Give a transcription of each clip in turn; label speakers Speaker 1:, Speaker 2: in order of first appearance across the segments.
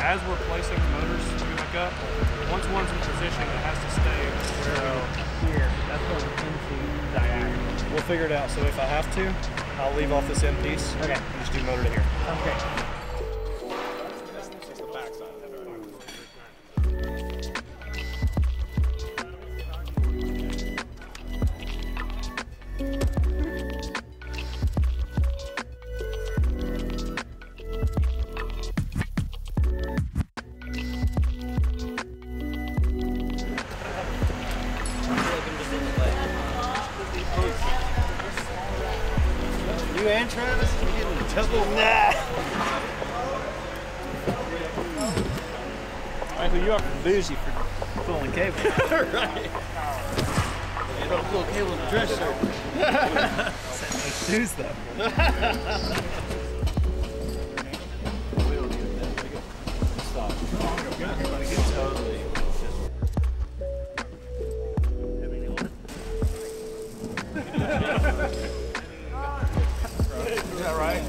Speaker 1: as we're placing the motors coming back up, once one's in position, it has to stay
Speaker 2: here. That's going into diagonal.
Speaker 3: We'll figure it out. So if I have to, I'll leave off this end piece.
Speaker 2: Okay.
Speaker 3: And just do motor to here.
Speaker 2: Okay.
Speaker 3: That's just the back side of it. You and Travis? You getting in trouble? Nah.
Speaker 2: Michael, you are bougie for pulling cable.
Speaker 3: Right. You don't pull cable in the dress shirt.
Speaker 2: Nice shoes though.
Speaker 3: Stop. Totally. Is that right?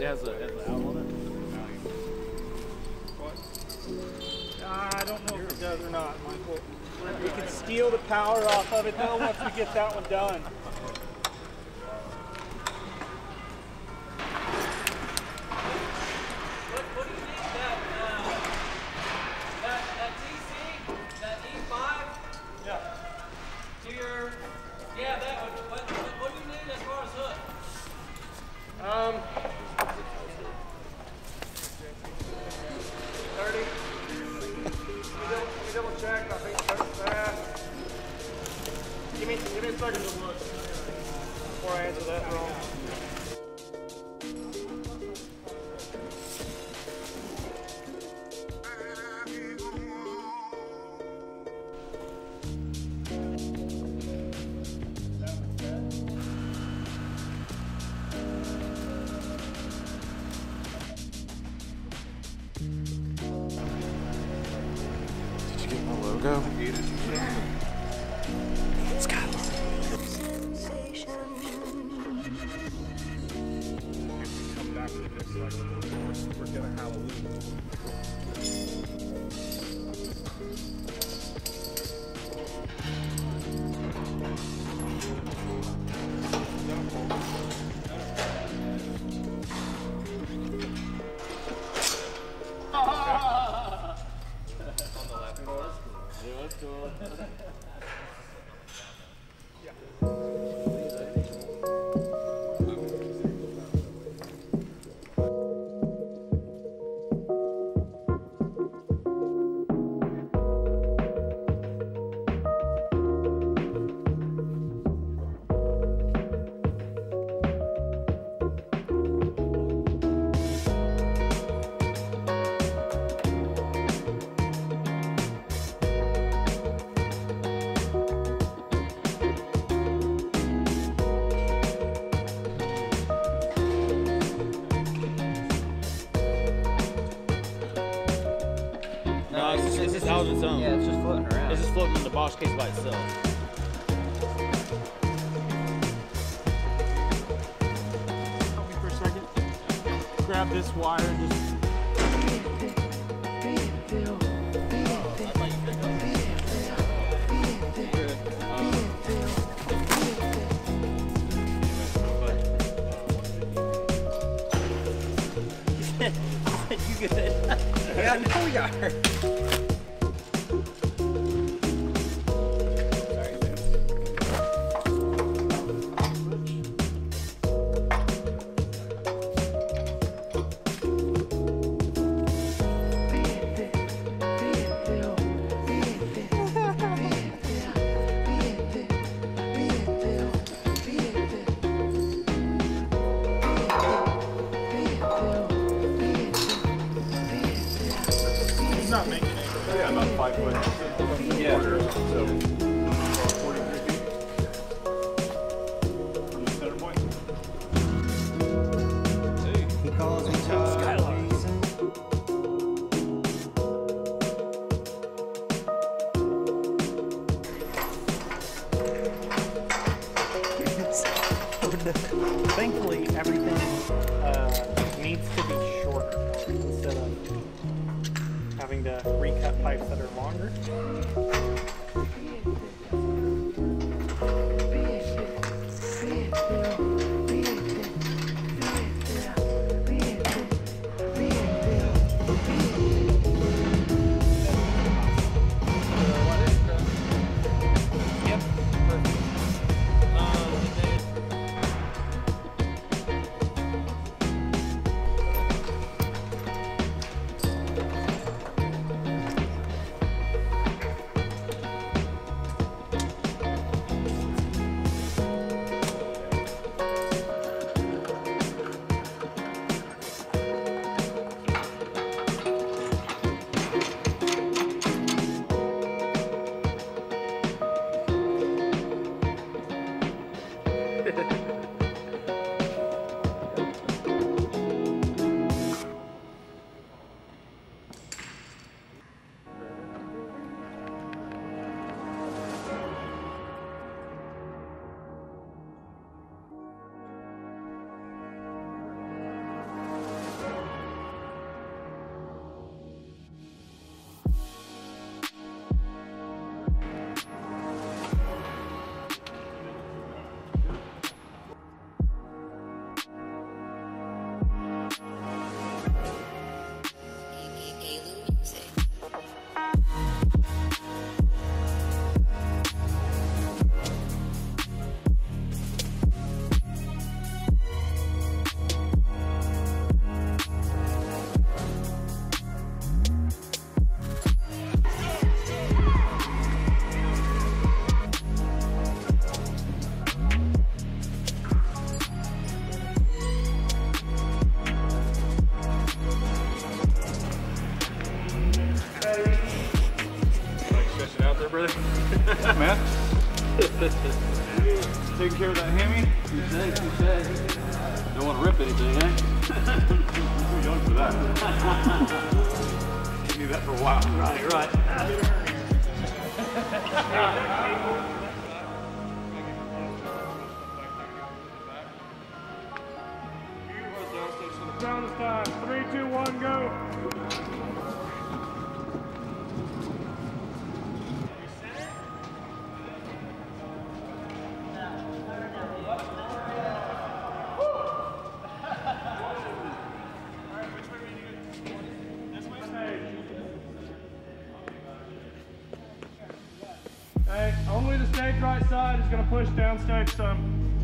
Speaker 2: Has an owl on it?
Speaker 1: I don't know if it does or not, Michael. We can steal the power off of it though once we get that one done.
Speaker 4: What do you need that TC, that E5?
Speaker 1: Yeah.
Speaker 4: To your, yeah, that one. What do you need as far as hook?
Speaker 1: 30. Let me double check. I think that's that. Give me a second to look before I answer that wrong.
Speaker 3: Go.
Speaker 5: Skylark.
Speaker 1: Come back to this like we're gonna Halloween.
Speaker 2: It's just out of its own.
Speaker 4: Yeah, it's just floating around.
Speaker 2: It's just floating in the Bosch case by itself.
Speaker 1: Help me for a second. Grab this wire and just.
Speaker 2: You good? Yeah, I know we are.
Speaker 3: Yeah. So 43 feet from the center point.
Speaker 2: He calls me Skylark. Thankfully, everything needs to be shorter instead of having to recut pipes that are longer.
Speaker 3: Man. Taking care of that hammy?
Speaker 4: You say. Don't want to rip anything, eh?
Speaker 3: Too young for that. You need that for a while.
Speaker 4: Right.
Speaker 1: Down this time. 3, 2, 1, go. Hey, only the stage right side is going to push down stage some.